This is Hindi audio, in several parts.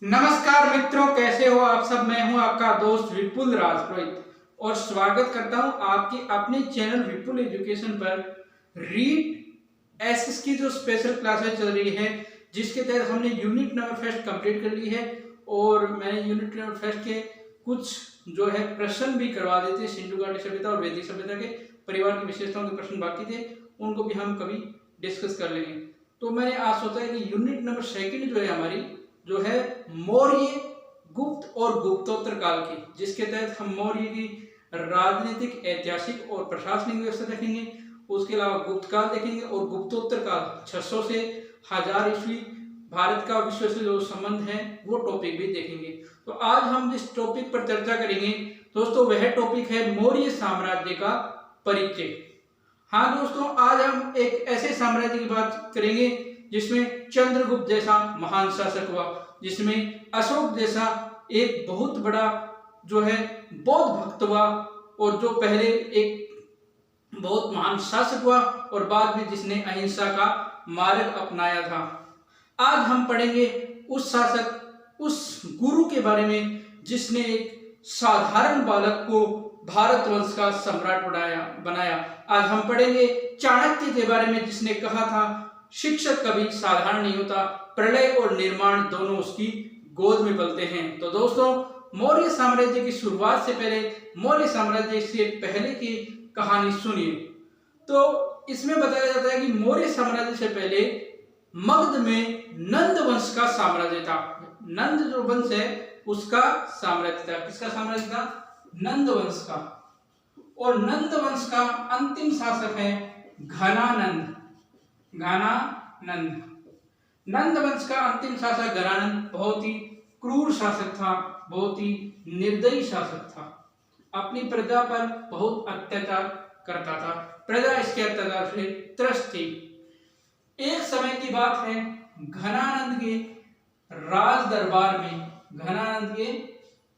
नमस्कार मित्रों, कैसे हो आप सब। मैं हूं आपका दोस्त विपुल राजपुरोहित और स्वागत करता हूं आपकी अपने चैनल विपुल एजुकेशन पर। रीड एसएस की जो स्पेशल क्लासेस चल रही है, जिसके तहत हमने यूनिट नंबर फर्स्ट कंप्लीट कर ली है और मैंने यूनिट नंबर फर्स्ट के कुछ जो है प्रश्न भी करवा देते। सिंधु घाटी सभ्यता और वैदिक सभ्यता के परिवार की विशेषताओं के प्रश्न बाकी थे, उनको भी हम कभी डिस्कस कर लेंगे। तो मैंने आज सोचा है कि यूनिट नंबर सेकंड जो है हमारी जो है मौर्य, गुप्त और गुप्तोत्तर काल की, जिसके तहत हम मौर्य की राजनीतिक, ऐतिहासिक और प्रशासनिक व्यवस्था देखेंगे। उसके अलावा गुप्त काल देखेंगे और गुप्तोत्तर काल 600 से 1000 ईस्वी भारत का विश्व से जो संबंध है वो टॉपिक भी देखेंगे। तो आज हम जिस टॉपिक पर चर्चा करेंगे दोस्तों, वह टॉपिक है मौर्य साम्राज्य का परिचय। हाँ दोस्तों, आज हम एक ऐसे साम्राज्य की बात करेंगे जिसमें चंद्रगुप्त जैसा महान शासक हुआ, जिसमें अशोक जैसा एक बहुत बड़ा जो है बौद्ध भक्त हुआ और जो पहले एक बहुत महान शासक हुआ और बाद में जिसने अहिंसा का मार्ग अपनाया था। आज हम पढ़ेंगे उस शासक, उस गुरु के बारे में जिसने एक साधारण बालक को भारत वंश का सम्राट बनाया। आज हम पढ़ेंगे चाणक्य के बारे में, जिसने कहा था शिक्षक कभी साधारण नहीं होता, प्रलय और निर्माण दोनों उसकी गोद में पलते हैं। तो दोस्तों, मौर्य साम्राज्य की शुरुआत से पहले, मौर्य साम्राज्य से पहले की कहानी सुनिए। तो इसमें बताया जाता है कि मौर्य साम्राज्य से पहले मगध में नंद वंश का साम्राज्य था। नंद जो वंश है उसका साम्राज्य था। किसका साम्राज्य था? नंद वंश का। और नंद वंश का अंतिम शासक है घनानंद। घनानंद, नंद वंश का अंतिम शासक घनानंद बहुत ही क्रूर शासक था, बहुत ही निर्दयी शासक था। अपनी प्रजा पर बहुत अत्याचार करता था, प्रजा इसके अत्याचार से त्रस्त थी। एक समय की बात है, घनानंद के राज दरबार में, घनानंद के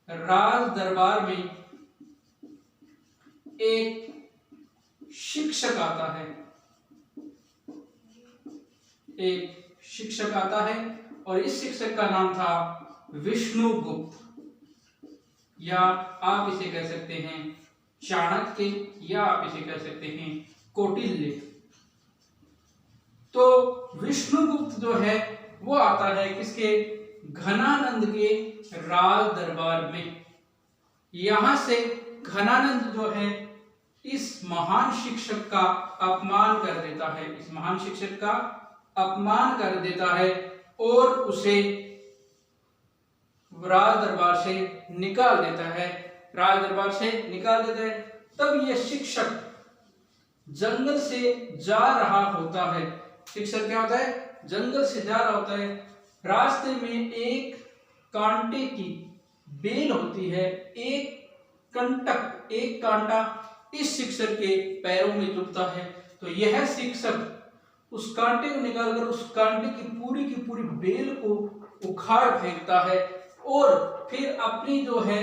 राज दरबार में एक शिक्षक आता है, एक शिक्षक आता है और इस शिक्षक का नाम था विष्णुगुप्त, या आप इसे कह सकते हैं चाणक्य, या आप इसे कह सकते हैं कौटिल्य। तो विष्णुगुप्त जो है वो आता है किसके? घनानंद के राज दरबार में। यहां से घनानंद जो है इस महान शिक्षक का अपमान कर देता है, इस महान शिक्षक का अपमान कर देता है और उसे राज दरबार से निकाल देता है, राज दरबार से निकाल देता है। तब यह शिक्षक जंगल से जा रहा होता है। शिक्षक क्या होता है? जंगल से जा रहा होता है। रास्ते में एक कांटे की बेल होती है, एक कंटक, एक कांटा इस शिक्षक के पैरों में चुभता है। तो यह शिक्षक उस कांटे को निकालकर उस कांटे की पूरी बेल को उखाड़ फेंकता है और फिर अपनी जो है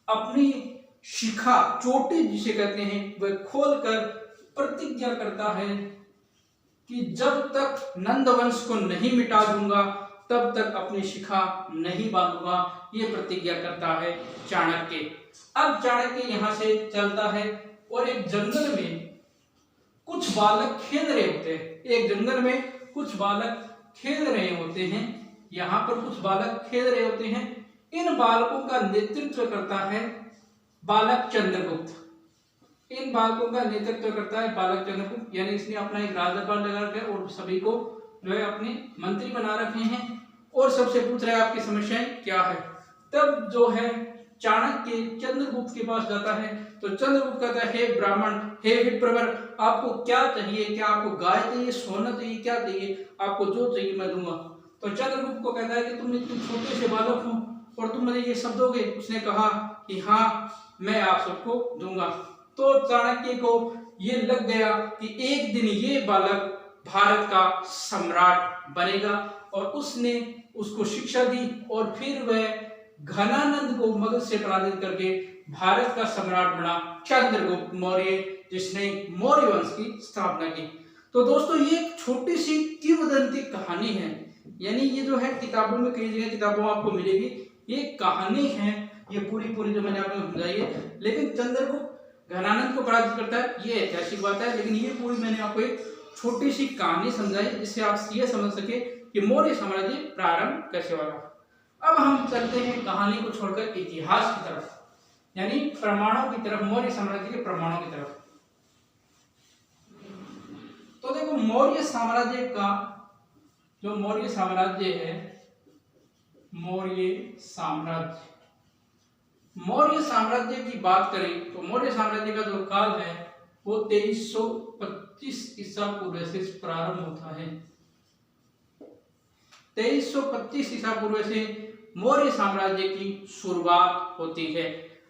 अपनी शिखा, चोटी जिसे कहते हैं, वह खोलकर प्रतिज्ञा करता है कि जब तक नंदवंश को नहीं मिटा दूंगा तब तक अपनी शिखा नहीं बांधूंगा। ये प्रतिज्ञा करता है चाणक्य। अब चाणक्य यहां से चलता है और एक जंगल में कुछ बालक खेल रहे होते हैं, एक जंगल में कुछ बालक खेल रहे होते हैं। यहाँ पर कुछ बालक खेल रहे होते हैं। इन बालकों का नेतृत्व करता है बालक चंद्रगुप्त। इन बालकों का नेतृत्व करता है बालक चंद्रगुप्त, यानी इसने अपना एक राज दरबार लगा रखा है और सभी को जो है अपने मंत्री बना रखे हैं और सबसे पूछ रहा है आपकी समस्याएं क्या है। तब जो है चाणक्य चंद्रगुप्त के पास जाता है तो चंद्रगुप्त कहता है, हे ब्राह्मण, हे विप्रवर, आपको क्या चाहिए? क्या आपको गाय चाहिए, सोना चाहिए, क्या चाहिए? आपको जो चाहिए मैं दूंगा। तो चंद्रगुप्त को कहता है कि तुम इतने छोटे से बालक हो और तुम मुझे ये सब दोगे? उसने कहा कि हाँ, मैं आप सबको दूंगा। तो चाणक्य को ये लग गया कि एक दिन ये बालक भारत का सम्राट बनेगा और उसने उसको शिक्षा दी और फिर वह घनानंद को मगध से पराजित करके भारत का सम्राट बना चंद्रगुप्त मौर्य, जिसने मौर्य वंश की स्थापना की। तो दोस्तों, ये एक छोटी सी किंवदंती कहानी है यानी ये जो है किताबों में, कई जगह किताबों में आपको मिलेगी, ये कहानी है, ये पूरी जो मैंने आपको समझाई है। लेकिन चंद्रगुप्त घनानंद को पराजित करता है, ये ऐतिहासिक बात है, लेकिन ये पूरी मैंने आपको एक छोटी सी कहानी समझाई जिससे आप ये समझ सके कि मौर्य साम्राज्य प्रारंभ कैसे हुआ। अब हम चलते हैं कहानी को छोड़कर इतिहास की तरफ, यानी प्रमाणों की तरफ, मौर्य साम्राज्य के प्रमाणों की तरफ। तो देखो मौर्य साम्राज्य का जो मौर्य साम्राज्य है, मौर्य साम्राज्य की बात करें तो मौर्य साम्राज्य का जो काल है वो 2325 ईसा पूर्व से प्रारंभ होता है। 2325 ईसा पूर्व से मौर्य साम्राज्य की शुरुआत होती है।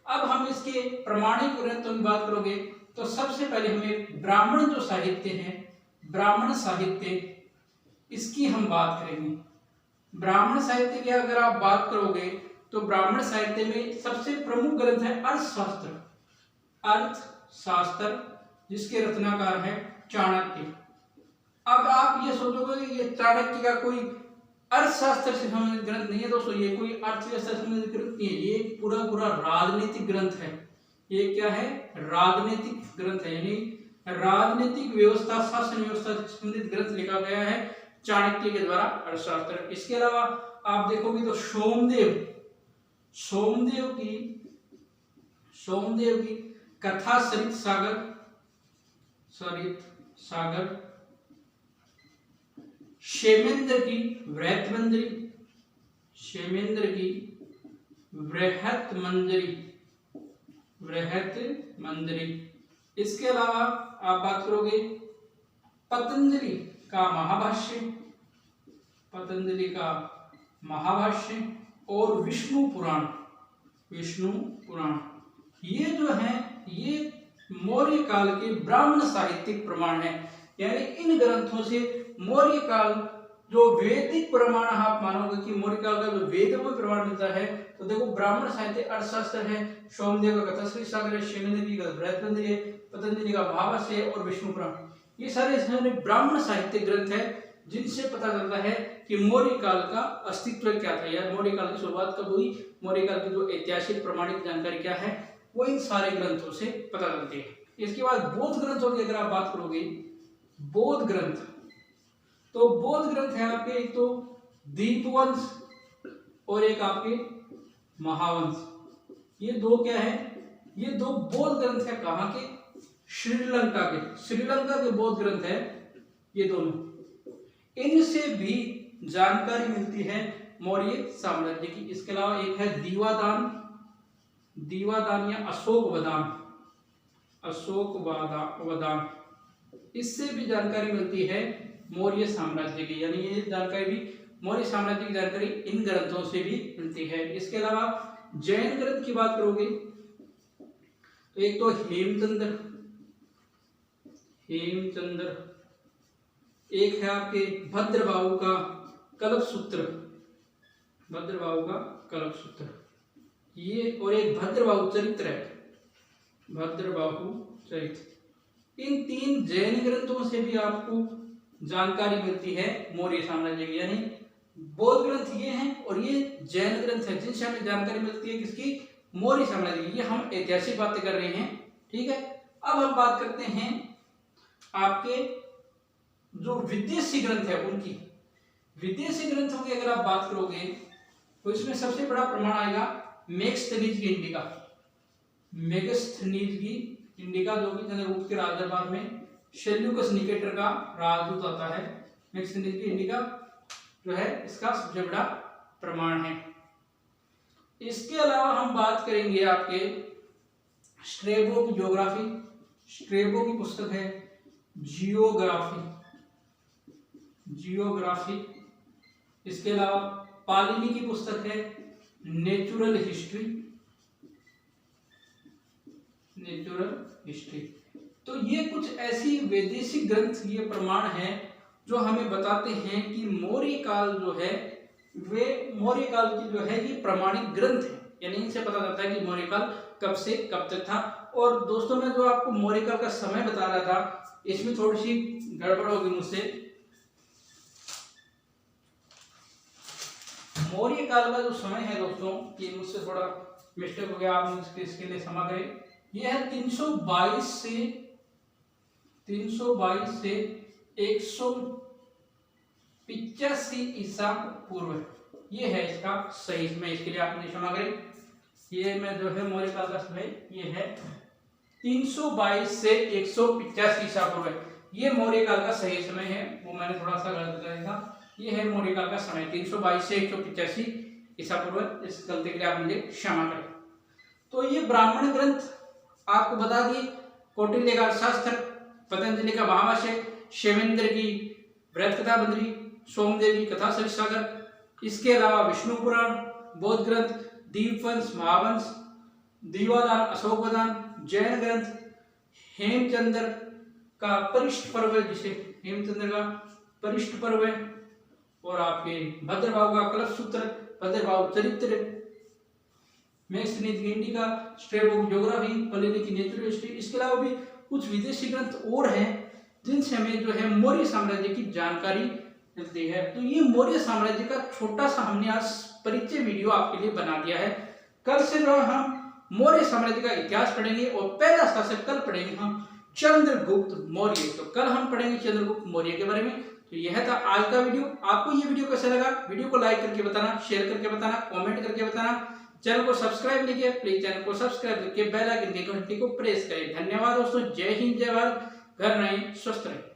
अब हम इसके प्रमाणिक ग्रंथों की बात करोगे तो सबसे पहले हमें ब्राह्मण जो साहित्य है, ब्राह्मण साहित्य, इसकी हम बात करेंगे। ब्राह्मण साहित्य की अगर आप बात करोगे तो ब्राह्मण साहित्य में सबसे प्रमुख ग्रंथ है अर्थशास्त्र, जिसके रचनाकार है चाणक्य। अब आप ये सोचोगे कि ये चाणक्य का कोई अर्थशास्त्र से संबंधित ग्रंथ नहीं है दोस्तों, ये कोई अर्थव्यवस्था से संबंधित ग्रंथ नहीं है, ये पूरा राजनीतिक ग्रंथ है। ये क्या है? राजनीतिक ग्रंथ है, यानी राजनीतिक व्यवस्था, शासन व्यवस्था से संबंधित ग्रंथ लिखा गया है चाणक्य के द्वारा, अर्थशास्त्र। इसके अलावा आप देखोगे तो सोमदेव की कथा सरित सागर, क्षेमेंद्र की वृहत मंजरी। इसके अलावा आप बात करोगे पतंजलि का महाभाष्य और विष्णु पुराण। ये जो है ये मौर्य काल के ब्राह्मण साहित्यिक प्रमाण है, यानी इन ग्रंथों से मौर्य काल जो वैदिक प्रमाण आप मानोगे कि मौर्य काल का जो वेदों में प्रमाण मिलता है, तो देखो ब्राह्मण साहित्य अर्थशास्त्र है, सोमदेव का कथा सरित सागर है, क्षेमेंद्र की बृहत मंजरी है, पतंजलि का महाभाष्य है और विष्णु पुराण। ये सारे ब्राह्मण साहित्य ग्रंथ है जिनसे पता चलता है कि मौर्य काल का अस्तित्व क्या था, या मौर्य काल की शुरुआत कब हुई, मौर्य काल की जो ऐतिहासिक प्रमाणिक जानकारी क्या है, वो इन सारे ग्रंथों से पता चलती है। इसके बाद बौद्ध ग्रंथों की अगर आप बात करोगे, बौद्ध ग्रंथ है आपके, एक तो दीपवंश और एक आपके महावंश। ये दो क्या है? ये दो बौद्ध ग्रंथ है, कहाँ के? श्रीलंका के बौद्ध ग्रंथ है ये दोनों। इनसे भी जानकारी मिलती है मौर्य साम्राज्य की। इसके अलावा एक है दीवादान या अशोकवादान, इससे भी जानकारी मिलती है मौर्य साम्राज्य की, यानी ये जानकारी भी मौर्य साम्राज्य की जानकारी इन ग्रंथों से भी मिलती है। इसके अलावा जैन ग्रंथ की बात करोगे तो एक तो हेमचंद्र, एक है आपके भद्रबाहु का कल्पसूत्र, ये, और एक भद्रबाहु चरित्र है, इन 3 जैन ग्रंथों से भी आपको जानकारी मिलती है मौर्य साम्राज्य की। यानी बौद्ध ग्रंथ ये हैं और ये जैन ग्रंथ है जिनसे हमें जानकारी मिलती है किसकी? मौर्य साम्राज्य की। ये हम ऐतिहासिक बातें कर रहे हैं, ठीक है। अब हम बात करते हैं आपके जो विदेशी ग्रंथ है उनकी। विदेशी ग्रंथों की अगर आप बात करोगे तो इसमें सबसे बड़ा प्रमाण आएगा मेगस्थनीज की इंडिका, जो कि चंद्रगुप्त के राजदरबार में सेल्यूकस निकेटर का राजदूत आता है। मेगस्थनीज की इंडिका जो है इसका सबसे बड़ा प्रमाण है। इसके अलावा हम बात करेंगे आपके स्ट्रेबो की ज्योग्राफी, स्ट्रेबो की पुस्तक है जियोग्राफी। इसके अलावा पालिनी की पुस्तक है नेचुरल हिस्ट्री। तो ये कुछ ऐसी वैदेशिक ग्रंथ, ये प्रमाण हैं जो हमें बताते हैं कि मौर्य काल जो है वे मौर्य काल की जो है ये प्रमाणिक ग्रंथ है, यानी इनसे पता चलता है कि मौर्य काल कब से कब तक था। और दोस्तों मैं जो आपको मौर्य काल का समय बता रहा था इसमें थोड़ी सी गड़बड़ होगी मुझसे। मौर्य काल का जो समय है दोस्तों, ये मुझसे थोड़ा मिस्टेक हो गया, आप मुझे इसके लिए क्षमा करें। ये है 322 से 185 ईसा पूर्व, ये है इसका सही समय। इसके लिए आप मुझे क्षमा करें। ये मैं जो है मौर्य काल का समय ये है 322 से 185 ईसा पूर्व, ये मौर्य काल का सही समय है। वो मैंने थोड़ा सा गलत बताया था। ये है मौर्य काल का समय 322 से 185 ईसा पूर्व। इस गलती के लिए आप मुझे क्षमा करें। तो ये ब्राह्मण ग्रंथ आपको बता दिए, कौटिल्य का अर्थशास्त्र, पतंजलि का महाभाष्य, शिवेंद्र की व्रत कथा बंदरी, सोमदेव की कथा सरिसागर, इसके अलावा विष्णु पुराण, बौद्ध ग्रंथ, दीपवंश, महावंश, दीवादान, अशोकवदान, जैन ग्रंथ, हेमचंद्र का परिष्ठ पर्व, जिसे हेमचंद्र का परिष्ठ पर्व है, और आपके भद्रबाहु का कलश सूत्र, भद्रबाहु चरित्र, मैक्सनीज का स्ट्रेबुक ज्योग्राफी, प्लिनी की नेचुरल हिस्ट्री। इसके अलावा भी कुछ विदेशी ग्रंथ और हैं जिनसे हमें जो है मौर्य साम्राज्य की जानकारी मिलती है। तो ये मौर्य साम्राज्य का छोटा सा हमने आज परिचय वीडियो आपके लिए बना दिया है। कल से जो हम मौर्य साम्राज्य का इतिहास पढ़ेंगे और पहला शासक कल पढ़ेंगे हम चंद्रगुप्त मौर्य। तो कल हम पढ़ेंगे चंद्रगुप्त मौर्य के बारे में। तो यह था आज का वीडियो। आपको ये वीडियो कैसा लगा? वीडियो को लाइक करके बताना, शेयर करके बताना, कमेंट करके बताना। चैनल को सब्सक्राइब नहीं किया, प्लीज चैनल को सब्सक्राइब करके बेल आइकन की घंटी को प्रेस करें। धन्यवाद दोस्तों। जय हिंद, जय भारत। घर रहें, स्वस्थ रहें।